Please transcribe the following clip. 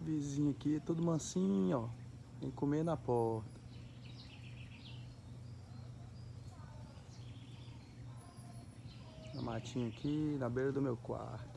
Vizinho aqui, tudo mansinho, ó. Vem comer na porta. Na matinha aqui, na beira do meu quarto.